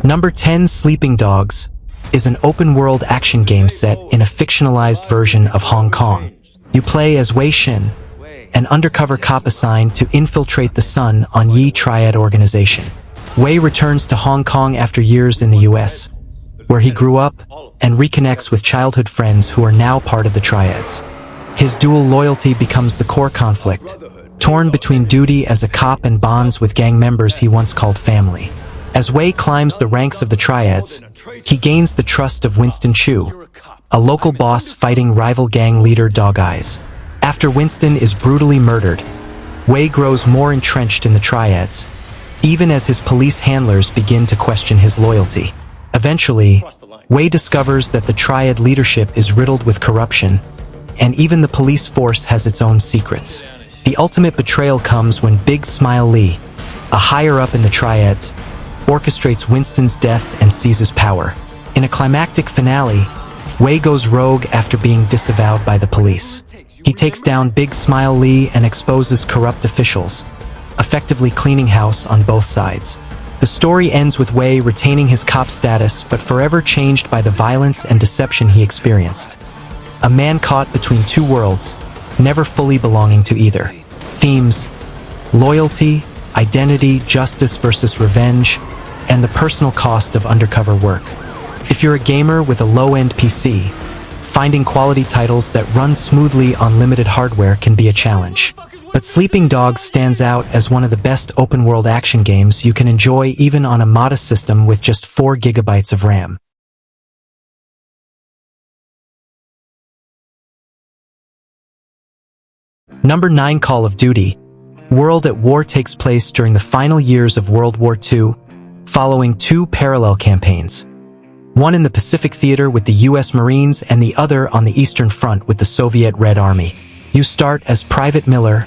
Number 10, Sleeping Dogs, is an open-world action game set in a fictionalized version of Hong Kong. You play as Wei Shin, an undercover cop assigned to infiltrate the Sun on Yi Triad organization. Wei returns to Hong Kong after years in the US, where he grew up and reconnects with childhood friends who are now part of the Triads. His dual loyalty becomes the core conflict, torn between duty as a cop and bonds with gang members he once called family. As Wei climbs the ranks of the Triads, he gains the trust of Winston Chu, a local boss fighting rival gang leader Dog Eyes. After Winston is brutally murdered, Wei grows more entrenched in the Triads, even as his police handlers begin to question his loyalty. Eventually, Wei discovers that the Triad leadership is riddled with corruption, and even the police force has its own secrets. The ultimate betrayal comes when Big Smile Lee, a higher-up in the Triads, orchestrates Winston's death and seizes power. In a climactic finale, Wei goes rogue after being disavowed by the police. He takes down Big Smile Lee and exposes corrupt officials, effectively cleaning house on both sides. The story ends with Wei retaining his cop status but forever changed by the violence and deception he experienced. A man caught between two worlds, never fully belonging to either. Themes: loyalty, identity, justice versus revenge, and the personal cost of undercover work. If you're a gamer with a low-end PC, finding quality titles that run smoothly on limited hardware can be a challenge. But Sleeping Dogs stands out as one of the best open-world action games you can enjoy even on a modest system with just 4 GB of RAM. Number 9, Call of Duty. World at War takes place during the final years of World War II, following 2 parallel campaigns. One in the Pacific Theater with the US Marines and the other on the Eastern Front with the Soviet Red Army. You start as Private Miller,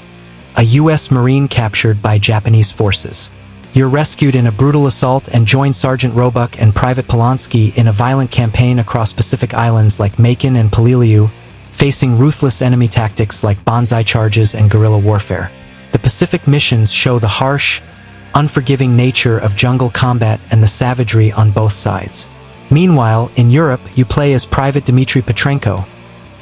a US Marine captured by Japanese forces. You're rescued in a brutal assault and join Sergeant Roebuck and Private Polonsky in a violent campaign across Pacific islands like Macon and Peleliu, facing ruthless enemy tactics like bonsai charges and guerrilla warfare. The Pacific missions show the harsh, unforgiving nature of jungle combat and the savagery on both sides. Meanwhile, in Europe, you play as Private Dmitry Petrenko,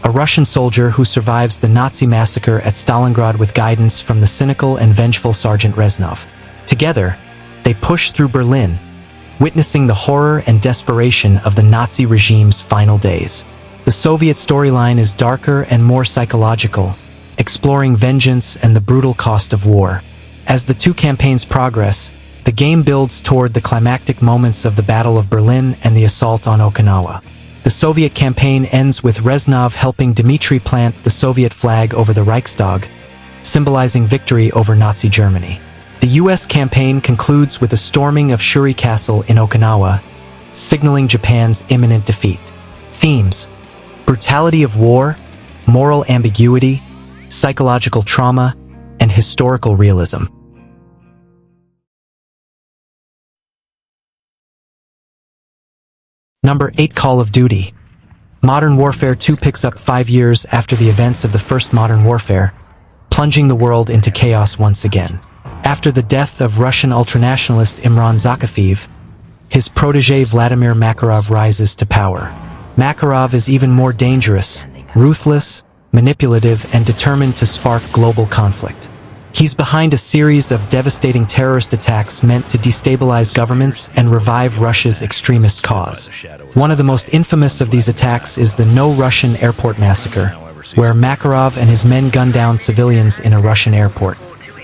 a Russian soldier who survives the Nazi massacre at Stalingrad with guidance from the cynical and vengeful Sergeant Reznov. Together, they push through Berlin, witnessing the horror and desperation of the Nazi regime's final days. The Soviet storyline is darker and more psychological, exploring vengeance and the brutal cost of war. As the 2 campaigns progress, the game builds toward the climactic moments of the Battle of Berlin and the assault on Okinawa. The Soviet campaign ends with Reznov helping Dmitry plant the Soviet flag over the Reichstag, symbolizing victory over Nazi Germany. The US campaign concludes with a storming of Shuri Castle in Okinawa, signaling Japan's imminent defeat. Themes: brutality of war, moral ambiguity, psychological trauma, and historical realism. Number 8, Call of Duty. Modern Warfare 2 picks up 5 years after the events of the first Modern Warfare, plunging the world into chaos once again. After the death of Russian ultranationalist Imran Zakhaev, his protege Vladimir Makarov rises to power. Makarov is even more dangerous, ruthless, manipulative, and determined to spark global conflict. He's behind a series of devastating terrorist attacks meant to destabilize governments and revive Russia's extremist cause. One of the most infamous of these attacks is the No Russian Airport massacre, where Makarov and his men gunned down civilians in a Russian airport.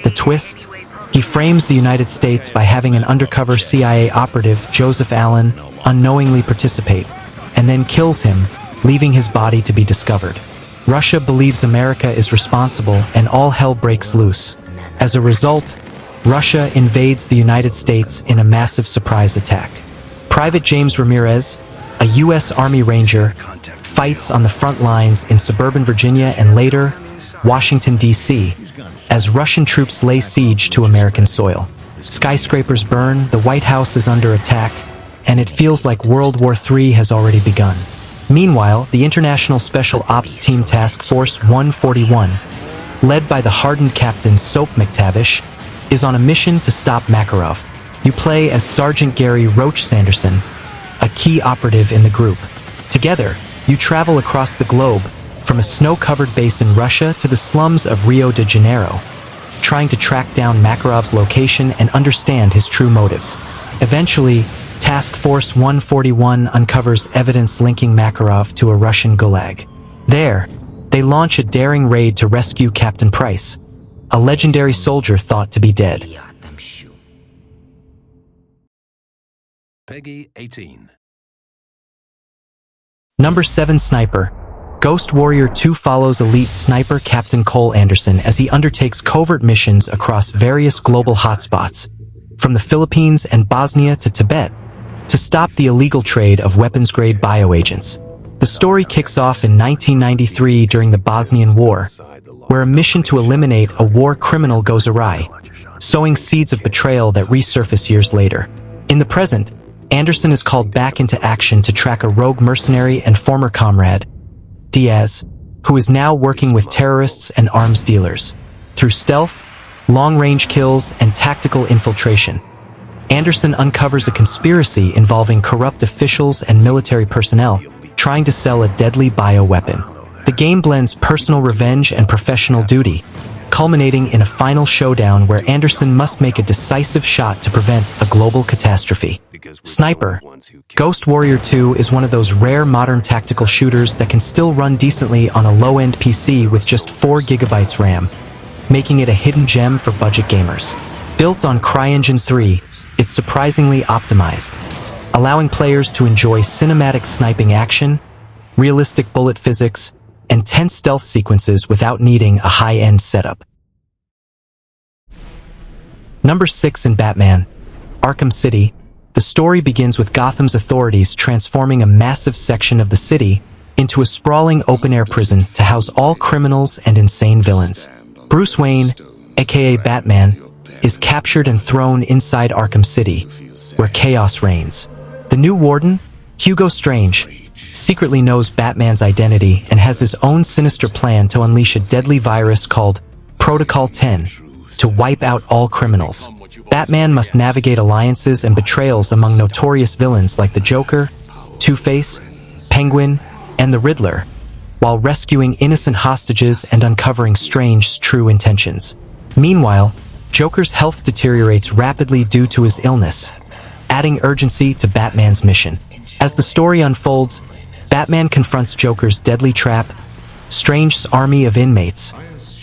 The twist? He frames the United States by having an undercover CIA operative, Joseph Allen, unknowingly participate, and then kills him, leaving his body to be discovered. Russia believes America is responsible and all hell breaks loose. As a result, Russia invades the United States in a massive surprise attack. Private James Ramirez, a U.S. Army Ranger, fights on the front lines in suburban Virginia and later, Washington, D.C., as Russian troops lay siege to American soil. Skyscrapers burn, the White House is under attack, and it feels like World War III has already begun. Meanwhile, the International Special Ops Team Task Force 141, led by the hardened Captain Soap McTavish, is on a mission to stop Makarov. You play as Sergeant Gary Roach Sanderson, a key operative in the group. Together, you travel across the globe, from a snow-covered base in Russia to the slums of Rio de Janeiro, trying to track down Makarov's location and understand his true motives. Eventually, Task Force 141 uncovers evidence linking Makarov to a Russian gulag. There, they launch a daring raid to rescue Captain Price, a legendary soldier thought to be dead. Peggy 18. Number 7 Sniper. Ghost Warrior 2 follows elite sniper Captain Cole Anderson as he undertakes covert missions across various global hotspots, from the Philippines and Bosnia to Tibet, to stop the illegal trade of weapons-grade bioagents. The story kicks off in 1993 during the Bosnian War, where a mission to eliminate a war criminal goes awry, sowing seeds of betrayal that resurface years later. In the present, Anderson is called back into action to track a rogue mercenary and former comrade, Diaz, who is now working with terrorists and arms dealers. Through stealth, long-range kills, and tactical infiltration, Anderson uncovers a conspiracy involving corrupt officials and military personnel trying to sell a deadly bioweapon. The game blends personal revenge and professional duty, culminating in a final showdown where Anderson must make a decisive shot to prevent a global catastrophe. Sniper. Ghost Warrior 2 is one of those rare modern tactical shooters that can still run decently on a low-end PC with just 4 GB RAM, making it a hidden gem for budget gamers. Built on CryEngine 3, it's surprisingly optimized, allowing players to enjoy cinematic sniping action, realistic bullet physics, and tense stealth sequences without needing a high-end setup. Number 6 in Batman. Arkham City. The story begins with Gotham's authorities transforming a massive section of the city into a sprawling open-air prison to house all criminals and insane villains. Bruce Wayne, aka Batman, is captured and thrown inside Arkham City, where chaos reigns. The new warden, Hugo Strange, secretly knows Batman's identity and has his own sinister plan to unleash a deadly virus called Protocol 10 to wipe out all criminals. Batman must navigate alliances and betrayals among notorious villains like the Joker, Two-Face, Penguin, and the Riddler, while rescuing innocent hostages and uncovering Strange's true intentions. Meanwhile, Joker's health deteriorates rapidly due to his illness, adding urgency to Batman's mission. As the story unfolds, Batman confronts Joker's deadly trap, Strange's army of inmates,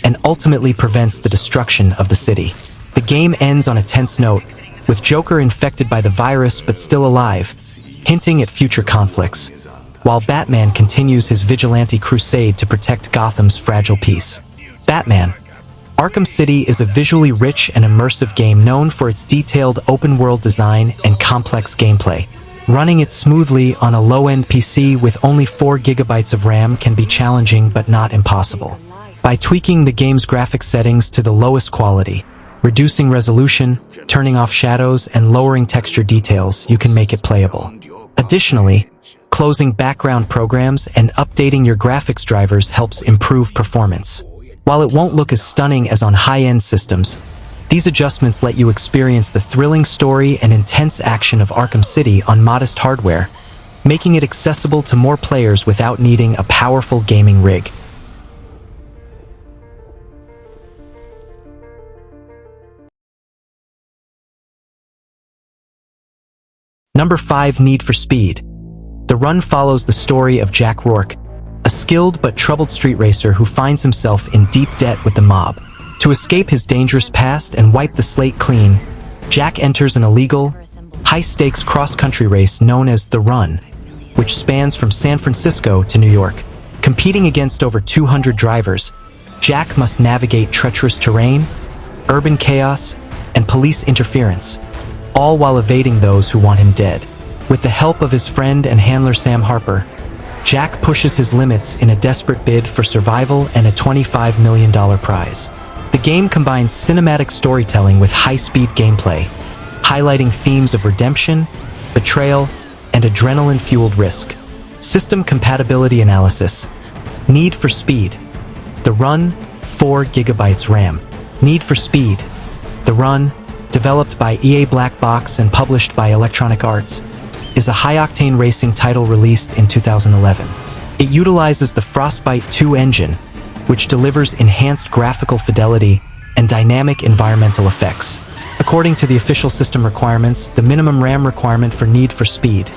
and ultimately prevents the destruction of the city. The game ends on a tense note, with Joker infected by the virus but still alive, hinting at future conflicts, while Batman continues his vigilante crusade to protect Gotham's fragile peace. Batman. Arkham City is a visually rich and immersive game known for its detailed open-world design and complex gameplay. Running it smoothly on a low-end PC with only 4 GB of RAM can be challenging but not impossible. By tweaking the game's graphic settings to the lowest quality, reducing resolution, turning off shadows, and lowering texture details, you can make it playable. Additionally, closing background programs and updating your graphics drivers helps improve performance. While it won't look as stunning as on high-end systems, these adjustments let you experience the thrilling story and intense action of Arkham City on modest hardware, making it accessible to more players without needing a powerful gaming rig. Number 5 Need for Speed. The run follows the story of Jack Rourke, a skilled but troubled street racer who finds himself in deep debt with the mob. To escape his dangerous past and wipe the slate clean, Jack enters an illegal, high-stakes cross-country race known as The Run, which spans from San Francisco to New York. Competing against over 200 drivers, Jack must navigate treacherous terrain, urban chaos, and police interference, all while evading those who want him dead. With the help of his friend and handler Sam Harper, Jack pushes his limits in a desperate bid for survival and a $25 million prize. The game combines cinematic storytelling with high-speed gameplay, highlighting themes of redemption, betrayal, and adrenaline-fueled risk. System compatibility analysis. Need for Speed. The Run, 4 GB RAM. Need for Speed. The Run, developed by EA Black Box and published by Electronic Arts, is a high-octane racing title released in 2011. It utilizes the Frostbite 2 engine, which delivers enhanced graphical fidelity and dynamic environmental effects. According to the official system requirements, the minimum RAM requirement for Need for Speed,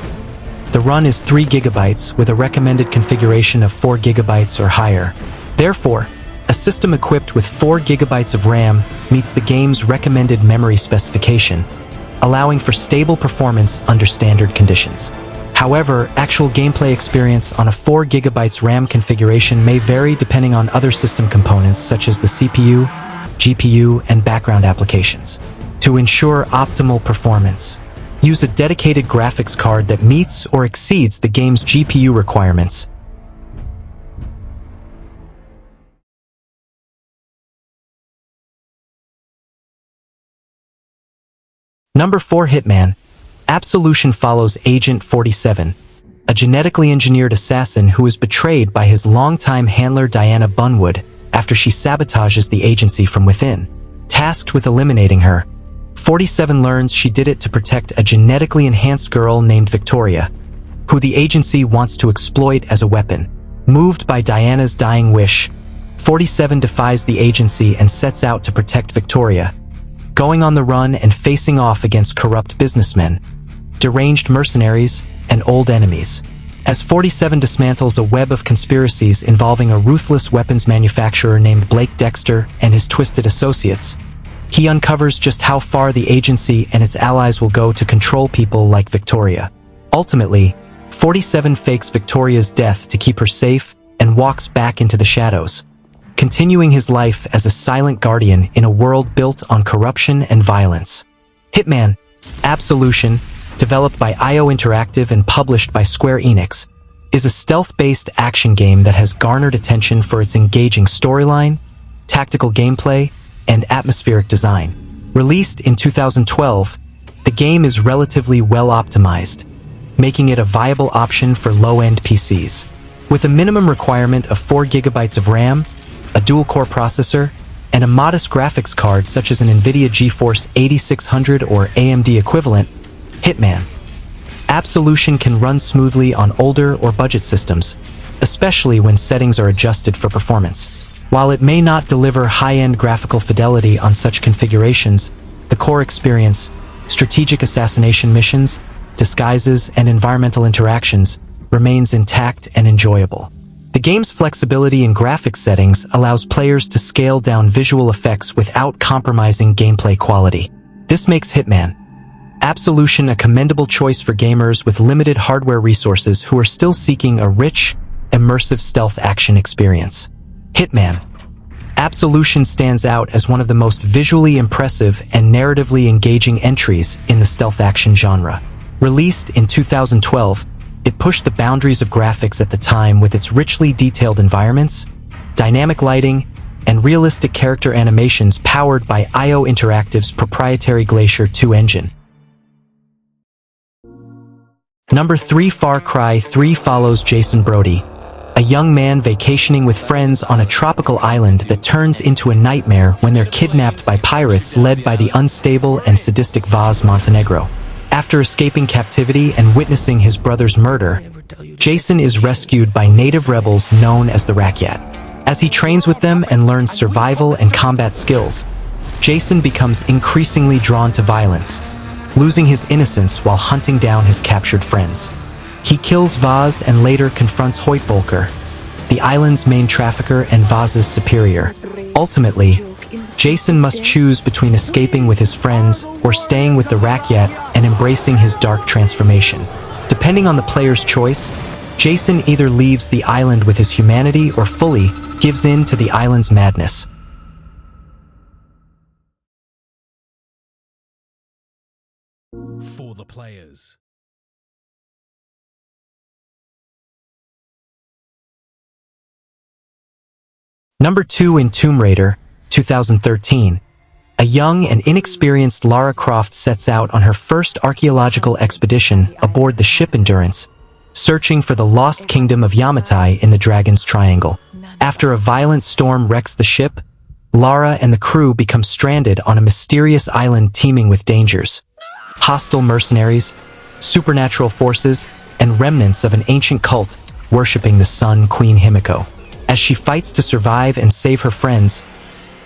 the run is 3 GB with a recommended configuration of 4 GB or higher. Therefore, a system equipped with 4 GB of RAM meets the game's recommended memory specification, allowing for stable performance under standard conditions. However, actual gameplay experience on a 4 GB RAM configuration may vary depending on other system components such as the CPU, GPU, and background applications. To ensure optimal performance, use a dedicated graphics card that meets or exceeds the game's GPU requirements. Number 4. Hitman. Absolution follows Agent 47, a genetically engineered assassin who is betrayed by his longtime handler Diana Bunwood after she sabotages the agency from within. Tasked with eliminating her, 47 learns she did it to protect a genetically enhanced girl named Victoria, who the agency wants to exploit as a weapon. Moved by Diana's dying wish, 47 defies the agency and sets out to protect Victoria, going on the run and facing off against corrupt businessmen, deranged mercenaries, and old enemies. As 47 dismantles a web of conspiracies involving a ruthless weapons manufacturer named Blake Dexter and his twisted associates, he uncovers just how far the agency and its allies will go to control people like Victoria. Ultimately, 47 fakes Victoria's death to keep her safe and walks back into the shadows, continuing his life as a silent guardian in a world built on corruption and violence. Hitman. Absolution, developed by IO Interactive and published by Square Enix, is a stealth-based action game that has garnered attention for its engaging storyline, tactical gameplay, and atmospheric design. Released in 2012, the game is relatively well-optimized, making it a viable option for low-end PCs. With a minimum requirement of 4 GB of RAM, a dual-core processor, and a modest graphics card such as an NVIDIA GeForce 8600 or AMD equivalent, Hitman. Absolution can run smoothly on older or budget systems, especially when settings are adjusted for performance. While it may not deliver high-end graphical fidelity on such configurations, the core experience, strategic assassination missions, disguises, and environmental interactions remains intact and enjoyable. The game's flexibility in graphics settings allows players to scale down visual effects without compromising gameplay quality. This makes Hitman. Absolution a commendable choice for gamers with limited hardware resources who are still seeking a rich, immersive stealth action experience. Hitman. Absolution stands out as one of the most visually impressive and narratively engaging entries in the stealth action genre. Released in 2012, it pushed the boundaries of graphics at the time with its richly detailed environments, dynamic lighting, and realistic character animations powered by IO Interactive's proprietary Glacier 2 engine. Number 3. Far Cry 3 follows Jason Brody, a young man vacationing with friends on a tropical island that turns into a nightmare when they're kidnapped by pirates led by the unstable and sadistic Vaz Montenegro. After escaping captivity and witnessing his brother's murder, Jason is rescued by native rebels known as the Rakyat. As he trains with them and learns survival and combat skills, Jason becomes increasingly drawn to violence, losing his innocence while hunting down his captured friends. He kills Vaz and later confronts Hoytvolker, the island's main trafficker and Vaz's superior. Ultimately, Jason must choose between escaping with his friends or staying with the Rakyat and embracing his dark transformation. Depending on the player's choice, Jason either leaves the island with his humanity or fully gives in to the island's madness. For the players. Number 2 in Tomb Raider, 2013. A young and inexperienced Lara Croft sets out on her first archaeological expedition aboard the ship Endurance, searching for the lost kingdom of Yamatai in the Dragon's Triangle. After a violent storm wrecks the ship, Lara and the crew become stranded on a mysterious island teeming with dangers. Hostile mercenaries, supernatural forces, and remnants of an ancient cult worshipping the Sun Queen Himiko. As she fights to survive and save her friends,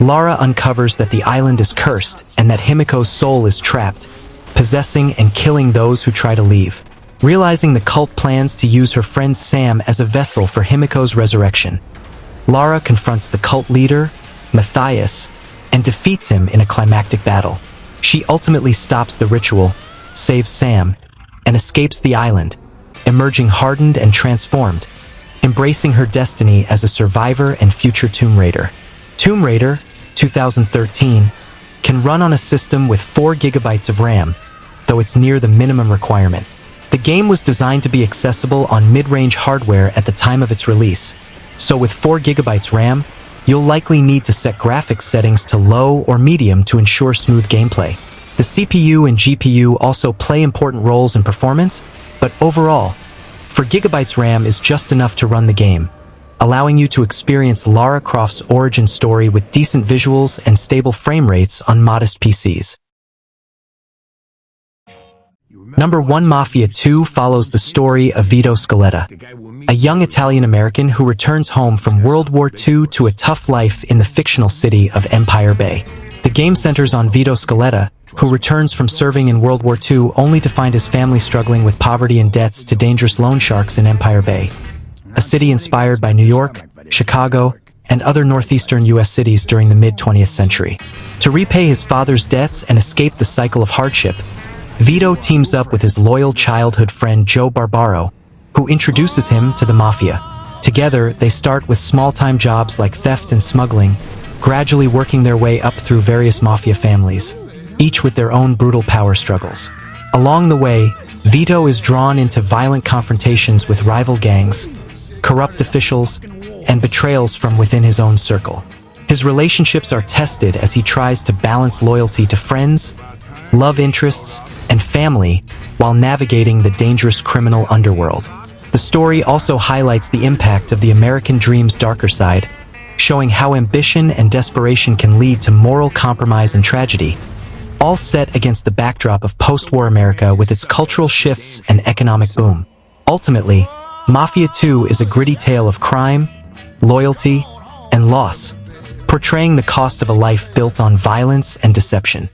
Lara uncovers that the island is cursed and that Himiko's soul is trapped, possessing and killing those who try to leave. Realizing the cult plans to use her friend Sam as a vessel for Himiko's resurrection, Lara confronts the cult leader, Matthias, and defeats him in a climactic battle. She ultimately stops the ritual, saves Sam, and escapes the island, emerging hardened and transformed, embracing her destiny as a survivor and future Tomb Raider. Tomb Raider, 2013, can run on a system with 4 GB of RAM, though it's near the minimum requirement. The game was designed to be accessible on mid-range hardware at the time of its release, so with 4 GB RAM, you'll likely need to set graphics settings to low or medium to ensure smooth gameplay. The CPU and GPU also play important roles in performance, but overall, 4 GB RAM is just enough to run the game, allowing you to experience Lara Croft's origin story with decent visuals and stable frame rates on modest PCs. Number 1. Mafia II follows the story of Vito Scaletta, a young Italian-American who returns home from World War II to a tough life in the fictional city of Empire Bay. The game centers on Vito Scaletta, who returns from serving in World War II only to find his family struggling with poverty and debts to dangerous loan sharks in Empire Bay, a city inspired by New York, Chicago, and other northeastern U.S. cities during the mid-20th century. To repay his father's debts and escape the cycle of hardship, Vito teams up with his loyal childhood friend Joe Barbaro, who introduces him to the Mafia. Together, they start with small-time jobs like theft and smuggling, gradually working their way up through various Mafia families, each with their own brutal power struggles. Along the way, Vito is drawn into violent confrontations with rival gangs, corrupt officials, and betrayals from within his own circle. His relationships are tested as he tries to balance loyalty to friends, love interests, and family while navigating the dangerous criminal underworld. The story also highlights the impact of the American dream's darker side, showing how ambition and desperation can lead to moral compromise and tragedy, all set against the backdrop of post-war America with its cultural shifts and economic boom. Ultimately, Mafia II is a gritty tale of crime, loyalty, and loss, portraying the cost of a life built on violence and deception.